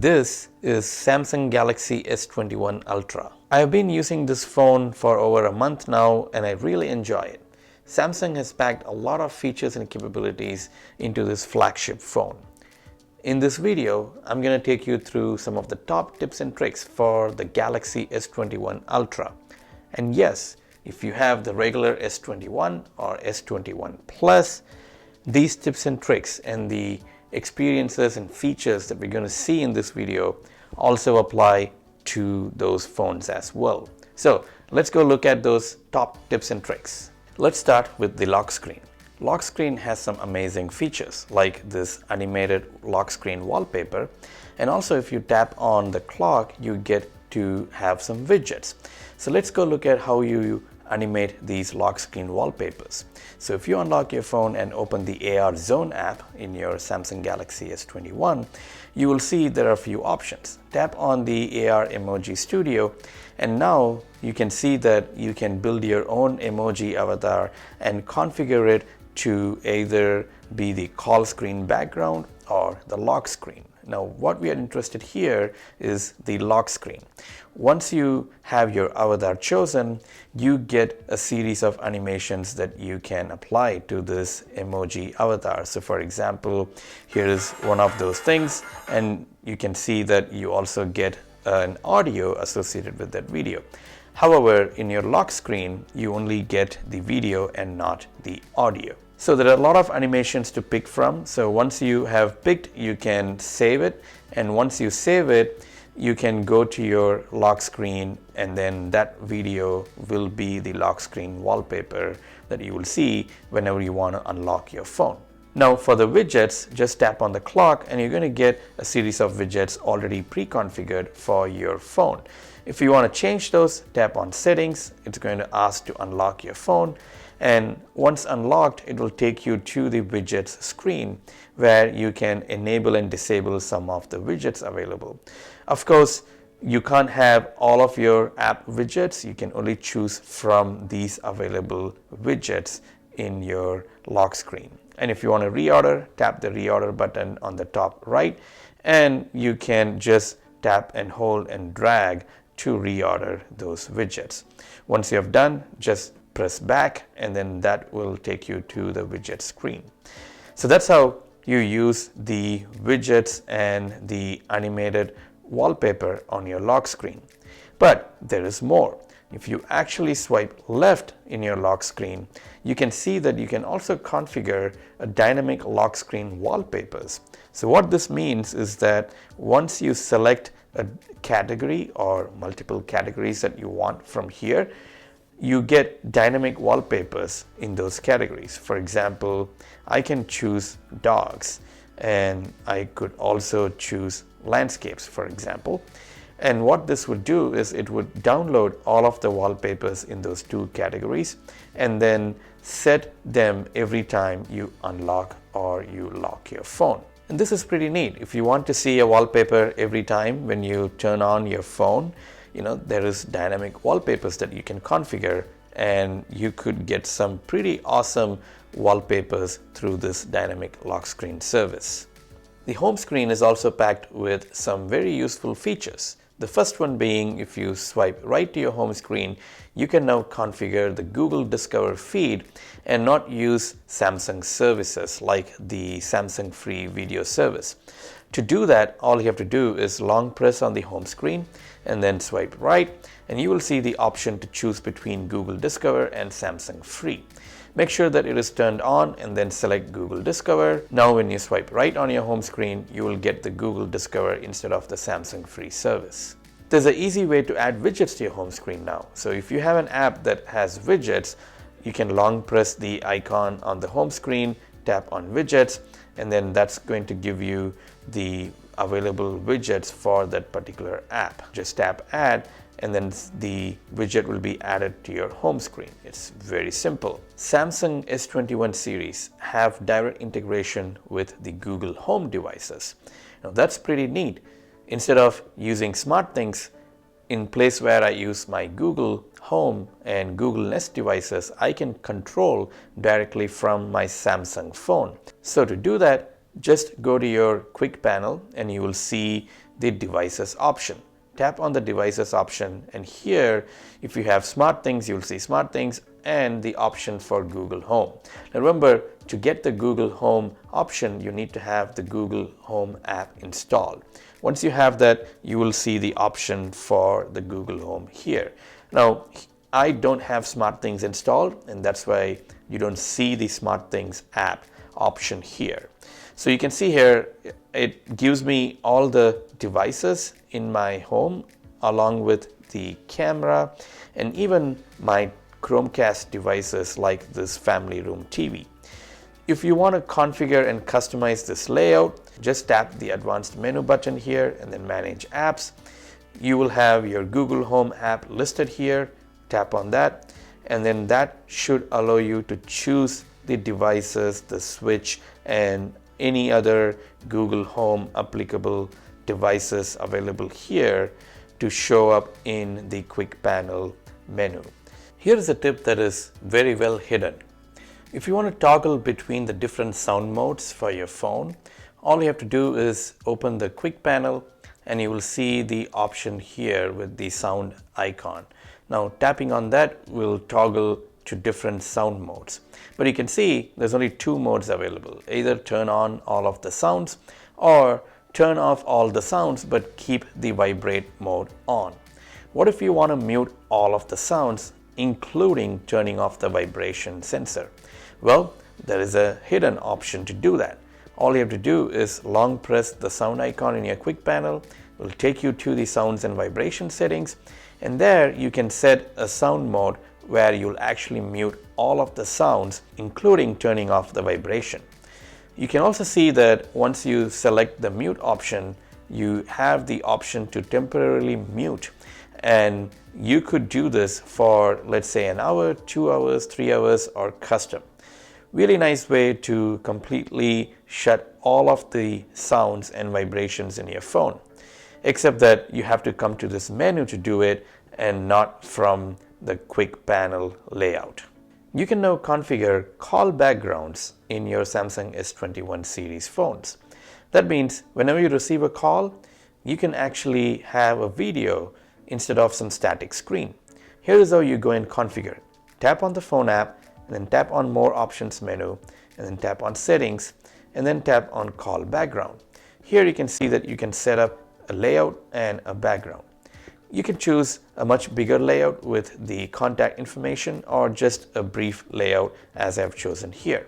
This is Samsung Galaxy S21 Ultra. I have been using this phone for over a month now and I really enjoy it. Samsung has packed a lot of features and capabilities into this flagship phone. In this video, I'm going to take you through some of the top tips and tricks for the Galaxy S21 Ultra. And yes, if you have the regular S21 or S21 Plus, these tips and tricks and the experiences and features that we're going to see in this video also apply to those phones as well. So let's go look at those top tips and tricks. Let's start with the lock screen. Lock screen has some amazing features like this animated lock screen wallpaper, and also if you tap on the clock you get to have some widgets. So let's go look at how you animate these lock screen wallpapers. So if you unlock your phone and open the AR Zone app in your Samsung Galaxy S21, you will see there are a few options. Tap on the AR Emoji Studio and now you can see that you can build your own emoji avatar and configure it to either be the call screen background or the lock screen. Now what we are interested here is the lock screen. Once you have your avatar chosen, you get a series of animations that you can apply to this emoji avatar. So for example, here is one of those things, and you can see that you also get an audio associated with that video. However, in your lock screen, you only get the video and not the audio. So there are a lot of animations to pick from. So once you have picked, you can save it. And once you save it, you can go to your lock screen and then that video will be the lock screen wallpaper that you will see whenever you want to unlock your phone. Now for the widgets, just tap on the clock and you're going to get a series of widgets already pre-configured for your phone. If you want to change those, tap on settings. It's going to ask to unlock your phone. And once unlocked, it will take you to the widgets screen where you can enable and disable some of the widgets available. Of course, you can't have all of your app widgets. You can only choose from these available widgets in your lock screen. And if you want to reorder, tap the reorder button on the top right, and you can just tap and hold and drag to reorder those widgets. Once you have done, just press back and then that will take you to the widget screen. So that's how you use the widgets and the animated wallpaper on your lock screen. But there is more. If you actually swipe left in your lock screen, you can see that you can also configure a dynamic lock screen wallpapers. So what this means is that once you select a category or multiple categories that you want from here, you get dynamic wallpapers in those categories. For example, I can choose dogs and I could also choose landscapes, for example. And what this would do is it would download all of the wallpapers in those two categories and then set them every time you unlock or you lock your phone. And this is pretty neat. If you want to see a wallpaper every time when you turn on your phone, there is dynamic wallpapers that you can configure and you could get some pretty awesome wallpapers through this dynamic lock screen service. The home screen is also packed with some very useful features. The first one being, if you swipe right to your home screen, you can now configure the Google Discover feed and not use Samsung services like the Samsung free video service. To do that, all you have to do is long press on the home screen and then swipe right, and you will see the option to choose between Google Discover and Samsung Free. Make sure that it is turned on and then select Google Discover. Now when you swipe right on your home screen, you will get the Google Discover instead of the Samsung Free service. There's an easy way to add widgets to your home screen now. So if you have an app that has widgets, you can long press the icon on the home screen, tap on widgets, and then that's going to give you the available widgets for that particular app. Just tap add and then the widget will be added to your home screen. It's very simple. Samsung S21 series have direct integration with the Google Home devices. Now that's pretty neat. Instead of using SmartThings, in place where I use my Google Home and Google Nest devices, I can control directly from my Samsung phone. So to do that, just go to your quick panel and you will see the devices option. Tap on the devices option, and here if you have smart things, you'll see smart things and the option for Google Home. Now remember, to get the Google Home option, you need to have the Google Home app installed. Once you have that, you will see the option for the Google Home here. Now I don't have smart things installed, and that's why you don't see the smart things app option here. So you can see here, it gives me all the devices in my home along with the camera and even my Chromecast devices like this family room TV. If you want to configure and customize this layout, just tap the advanced menu button here and then manage apps. You will have your Google Home app listed here. Tap on that, and then that should allow you to choose the devices, the switch, and any other Google Home applicable devices available here to show up in the quick panel menu. Here is a tip that is very well hidden. If you want to toggle between the different sound modes for your phone, all you have to do is open the quick panel and you will see the option here with the sound icon. Now tapping on that will toggle to different sound modes. But you can see there's only two modes available. Either turn on all of the sounds or turn off all the sounds but keep the vibrate mode on. What if you want to mute all of the sounds, including turning off the vibration sensor? Well, there is a hidden option to do that. All you have to do is long press the sound icon in your quick panel. It will take you to the sounds and vibration settings, and there you can set a sound mode where you'll actually mute all of the sounds, including turning off the vibration. You can also see that once you select the mute option, you have the option to temporarily mute, and you could do this for, let's say, an hour, 2 hours, 3 hours, or custom. Really nice way to completely shut all of the sounds and vibrations in your phone, except that you have to come to this menu to do it and not from the quick panel layout. You can now configure call backgrounds in your Samsung S21 series phones. That means whenever you receive a call, you can actually have a video instead of some static screen. Here is how you go and configure it. Tap on the phone app and then tap on more options menu and then tap on settings and then tap on call background. Here you can see that you can set up a layout and a background. You can choose a much bigger layout with the contact information or just a brief layout as I've chosen here.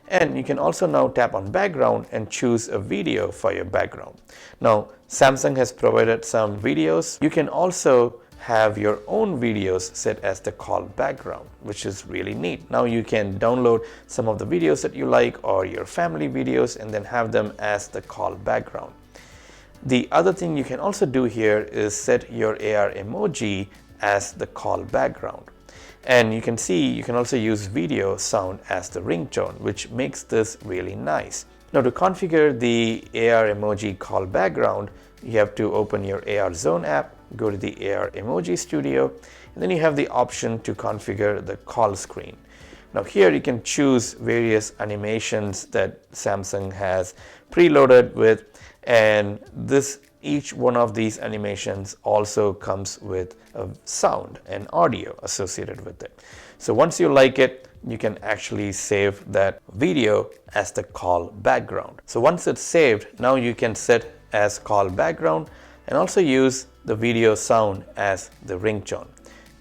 And you can also now tap on background and choose a video for your background. Now Samsung has provided some videos. You can also have your own videos set as the call background, which is really neat. Now you can download some of the videos that you like or your family videos and then have them as the call background. The other thing you can also do here is set your AR emoji as the call background. And you can see you can also use video sound as the ringtone, which makes this really nice. Now to configure the AR emoji call background, you have to open your AR Zone app, go to the AR Emoji Studio, and then you have the option to configure the call screen. Now here you can choose various animations that Samsung has preloaded with, and each one of these animations also comes with a sound and audio associated with it. So once you like it, you can actually save that video as the call background. So once it's saved, now you can set as call background and also use the video sound as the ringtone.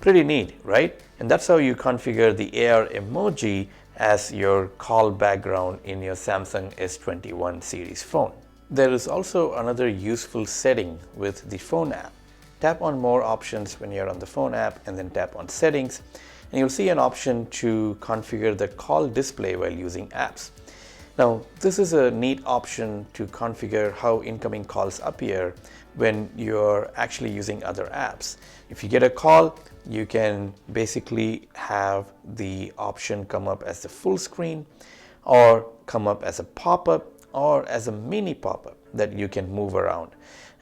Pretty neat, right? And that's how you configure the AR emoji as your call background in your Samsung S21 series phone. There is also another useful setting with the phone app. Tap on more options when you're on the phone app and then tap on settings, and you'll see an option to configure the call display while using apps. Now this is a neat option to configure how incoming calls appear when you're actually using other apps. If you get a call, you can basically have the option come up as the full screen or come up as a pop-up or as a mini pop-up that you can move around.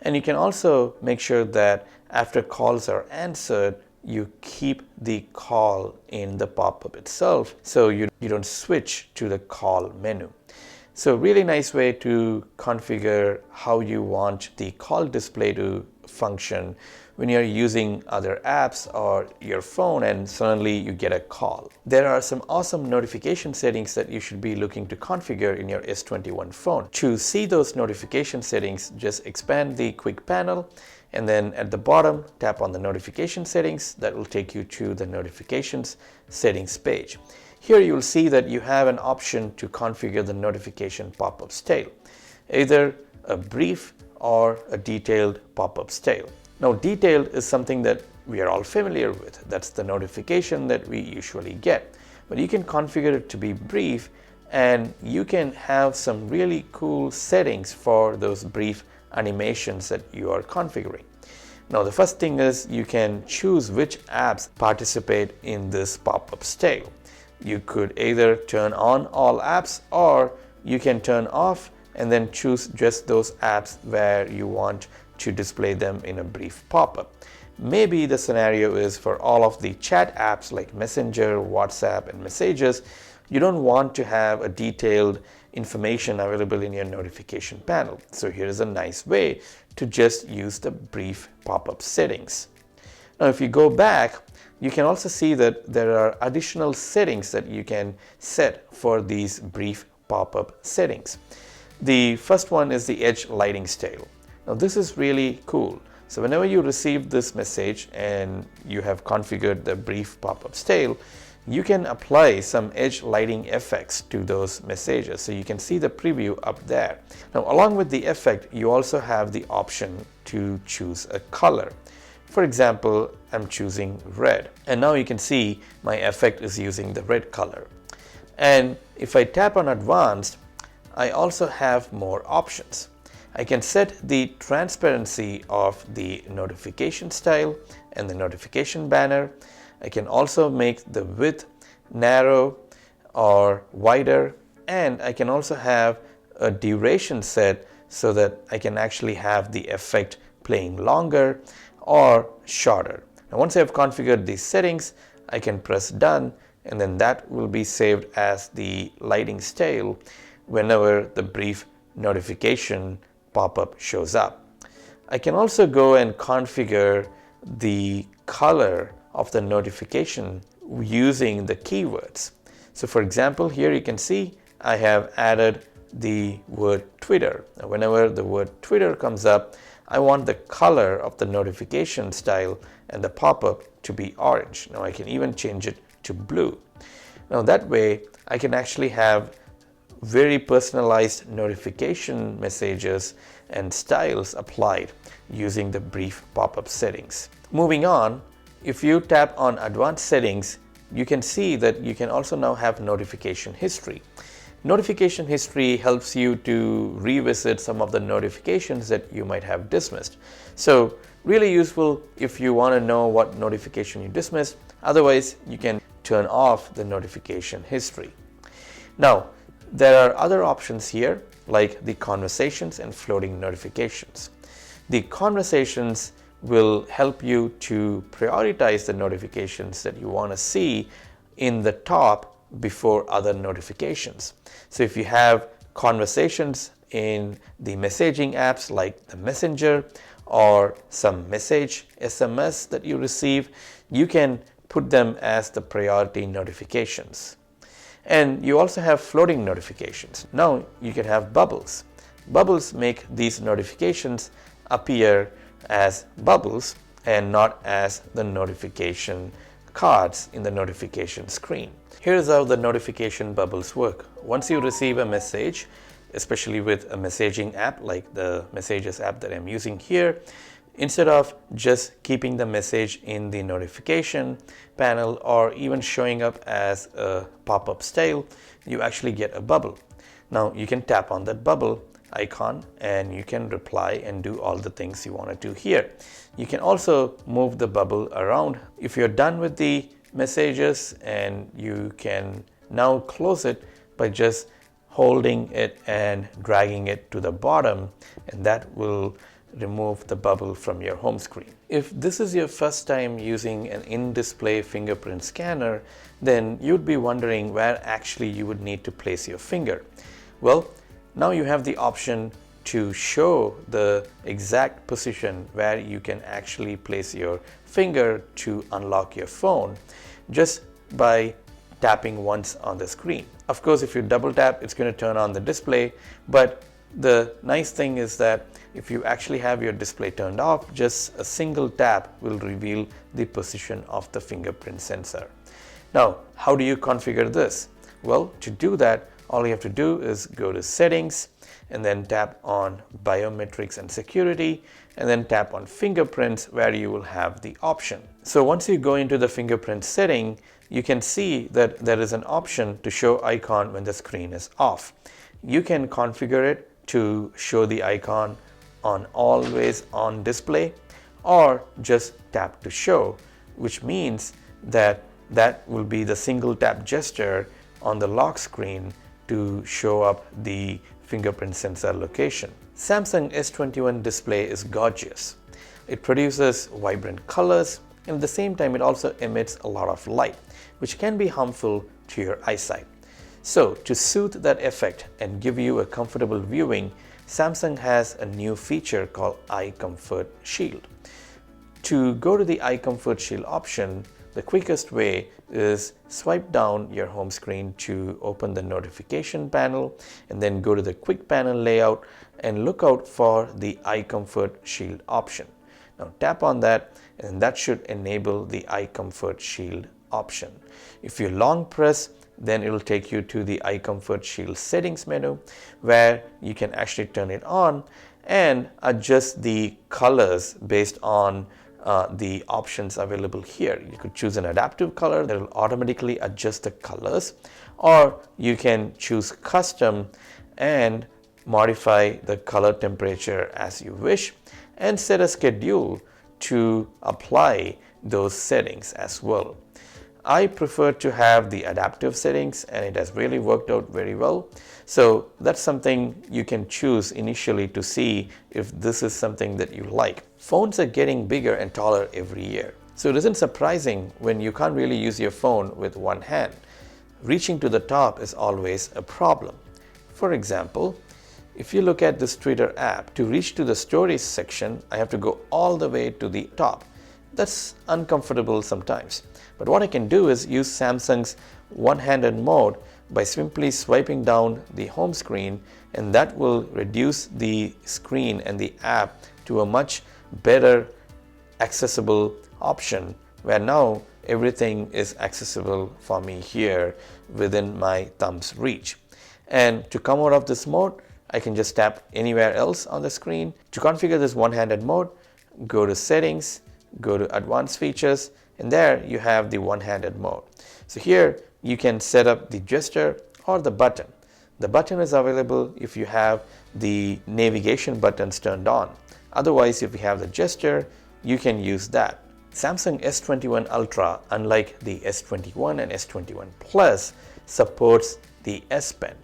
And you can also make sure that after calls are answered, you keep the call in the pop-up itself so you don't switch to the call menu. So really nice way to configure how you want the call display to function when you're using other apps or your phone and suddenly you get a call. There are some awesome notification settings that you should be looking to configure in your S21 phone. To see those notification settings, just expand the quick panel and then at the bottom tap on the notification settings. That will take you to the notifications settings page. Here you will see that you have an option to configure the notification pop-up style, either a brief or a detailed pop-up style. Now detailed is something that we are all familiar with. That's the notification that we usually get. But you can configure it to be brief and you can have some really cool settings for those brief animations that you are configuring. Now the first thing is you can choose which apps participate in this pop-up style. You could either turn on all apps or you can turn off and then choose just those apps where you want to display them in a brief pop-up. Maybe the scenario is for all of the chat apps like Messenger, WhatsApp, and Messages, you don't want to have a detailed information available in your notification panel. So here is a nice way to just use the brief pop-up settings. Now if you go back, you can also see that there are additional settings that you can set for these brief pop-up settings. The first one is the edge lighting style. Now this is really cool. So whenever you receive this message and you have configured the brief pop-up style, you can apply some edge lighting effects to those messages. So you can see the preview up there. Now along with the effect, you also have the option to choose a color. For example, I'm choosing red. And now you can see my effect is using the red color. And if I tap on advanced, I also have more options. I can set the transparency of the notification style and the notification banner. I can also make the width narrow or wider, and I can also have a duration set so that I can actually have the effect playing longer or shorter. Now once I have configured these settings, I can press done and then that will be saved as the lighting style whenever the brief notification pop-up shows up. I can also go and configure the color of the notification using the keywords. So for example, here you can see I have added the word Twitter. Now, whenever the word Twitter comes up, I want the color of the notification style and the pop-up to be orange. Now I can even change it to blue. Now that way I can actually have very personalized notification messages and styles applied using the brief pop-up settings. Moving on, if you tap on advanced settings, you can see that you can also now have notification history. Notification history helps you to revisit some of the notifications that you might have dismissed. So really useful if you want to know what notification you dismissed. Otherwise, you can turn off the notification history. Now, there are other options here like the conversations and floating notifications. The conversations will help you to prioritize the notifications that you want to see in the top before other notifications. So if you have conversations in the messaging apps like the Messenger or some message SMS that you receive, you can put them as the priority notifications. And you also have floating notifications. Now you can have bubbles. Bubbles make these notifications appear as bubbles and not as the notification cards in the notification screen. Here's how the notification bubbles work. Once you receive a message, especially with a messaging app like the Messages app that I'm using here, instead of just keeping the message in the notification panel or even showing up as a pop-up style, you actually get a bubble. Now you can tap on that bubble icon and you can reply and do all the things you want to do here. You can also move the bubble around. If you're done with the messages, and you can now close it by just holding it and dragging it to the bottom, and that will remove the bubble from your home screen. If this is your first time using an in-display fingerprint scanner, then you'd be wondering where actually you would need to place your finger. Well, Now you have the option to show the exact position where you can actually place your finger to unlock your phone just by tapping once on the screen. Of course, if you double tap, it's going to turn on the display, but the nice thing is that if you actually have your display turned off, just a single tap will reveal the position of the fingerprint sensor. Now, how do you configure this? Well, to do that, all you have to do is go to Settings and then tap on Biometrics and Security, and then tap on Fingerprints, where you will have the option. So once you go into the fingerprint setting, you can see that there is an option to show icon when the screen is off. You can configure it to show the icon on always on display, or just tap to show, which means that will be the single tap gesture on the lock screen to show up the fingerprint sensor location. Samsung S21 display is gorgeous. It produces vibrant colors, and at the same time it also emits a lot of light, which can be harmful to your eyesight. So to soothe that effect and give you a comfortable viewing, Samsung has a new feature called Eye Comfort Shield. To go to the Eye Comfort Shield option, the quickest way is swipe down your home screen to open the notification panel, and then go to the quick panel layout and look out for the Eye Comfort Shield option. Now tap on that, and that should enable the Eye Comfort Shield option. If you long press, then it will take you to the Eye Comfort Shield settings menu, where you can actually turn it on and adjust the colors based on the options available here. You could choose an adaptive color that will automatically adjust the colors, or you can choose custom and modify the color temperature as you wish, and set a schedule to apply those settings as well. I prefer to have the adaptive settings, and it has really worked out very well. So that's something you can choose initially to see if this is something that you like. Phones are getting bigger and taller every year, so it isn't surprising when you can't really use your phone with one hand. Reaching to the top is always a problem. For example, if you look at this Twitter app, to reach to the stories section, I have to go all the way to the top. That's uncomfortable sometimes. But what I can do is use Samsung's one-handed mode by simply swiping down the home screen, and that will reduce the screen and the app to a much better accessible option, where now everything is accessible for me here within my thumb's reach. And to come out of this mode, I can just tap anywhere else on the screen. To configure this one-handed mode, go to Settings, go to Advanced Features, and there you have the one-handed mode. So here you can set up the gesture or the button. The button is available if you have the navigation buttons turned on. Otherwise, if you have the gesture, you can use that. Samsung S21 Ultra, unlike the S21 and S21 Plus, supports the S Pen.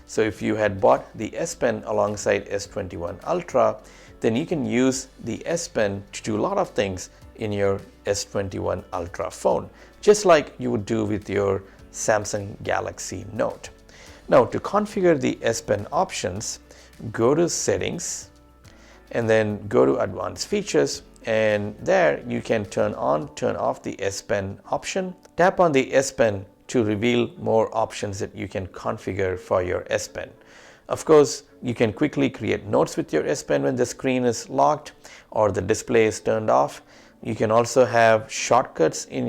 So if you had bought the S Pen alongside S21 Ultra, then you can use the S Pen to do a lot of things in your S21 Ultra phone, just like you would do with your Samsung Galaxy Note. Now, to configure the S Pen options, go to Settings and then go to Advanced Features, and there you can turn on, turn off the S Pen option. Tap on the S Pen to reveal more options that you can configure for your S Pen. Of course, you can quickly create notes with your S Pen when the screen is locked or the display is turned off. You can also have shortcuts in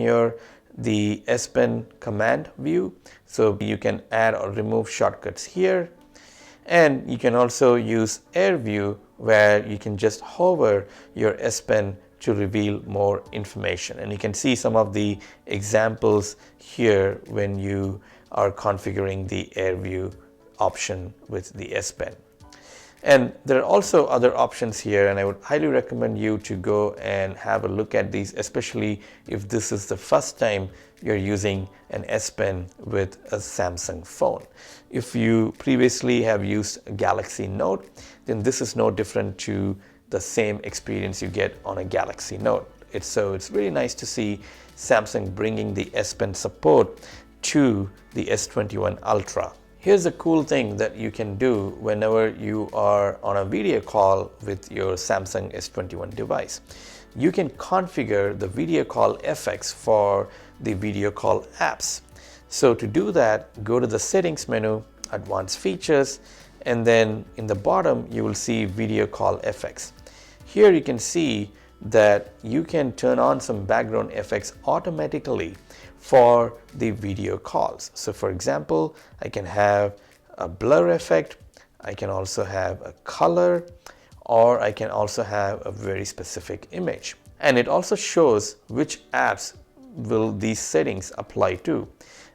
the S Pen command view, so you can add or remove shortcuts here. And you can also use Air View, where you can just hover your S Pen to reveal more information. And you can see some of the examples here when you are configuring the Air View option with the S Pen. And there are also other options here, and I would highly recommend you to go and have a look at these, especially if this is the first time you're using an S Pen with a Samsung phone. If you previously have used a Galaxy Note, then this is no different to the same experience you get on a Galaxy Note. It's really nice to see Samsung bringing the S Pen support to the S21 Ultra. Here's a cool thing that you can do whenever you are on a video call with your Samsung S21 device. You can configure the video call effects for the video call apps. So to do that, go to the settings menu, advanced features, and then in the bottom you will see video call effects. Here you can see that you can turn on some background effects automatically for the video calls. So for example, I can have a blur effect, I can also have a color, or I can also have a very specific image. And it also shows which apps will these settings apply to.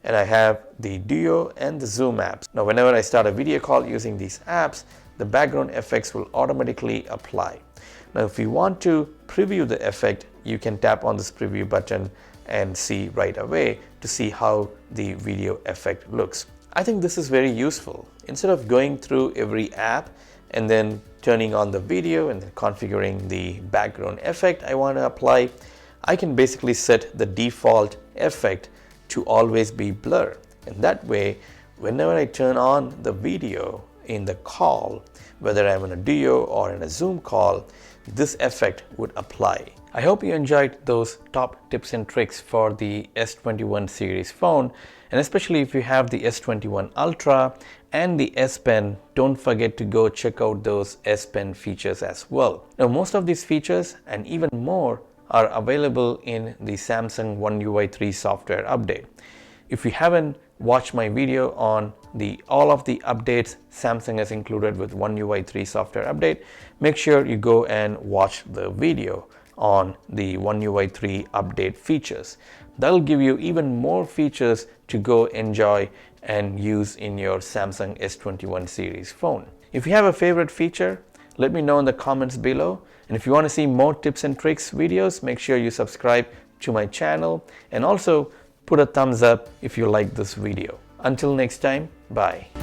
And I have the Duo and the Zoom apps. Now whenever I start a video call using these apps, the background effects will automatically apply. Now if you want to preview the effect, you can tap on this preview button and see right away to see how the video effect looks. I think this is very useful. Instead of going through every app and then turning on the video and then configuring the background effect I want to apply, I can basically set the default effect to always be blur. And that way, whenever I turn on the video in the call, whether I'm in a Duo or in a Zoom call, this effect would apply. I hope you enjoyed those top tips and tricks for the S21 series phone, and especially if you have the S21 Ultra and the S Pen, don't forget to go check out those S Pen features as well. Now most of these features and even more are available in the Samsung One UI 3 software update. If you haven't watched my video on all of the updates Samsung has included with One UI 3 software update, make sure you go and watch the video on the One UI 3 update features. That'll give you even more features to go enjoy and use in your Samsung S21 series phone. If you have a favorite feature, let me know in the comments below. And if you want to see more tips and tricks videos, make sure you subscribe to my channel and also put a thumbs up if you like this video. Until next time, bye.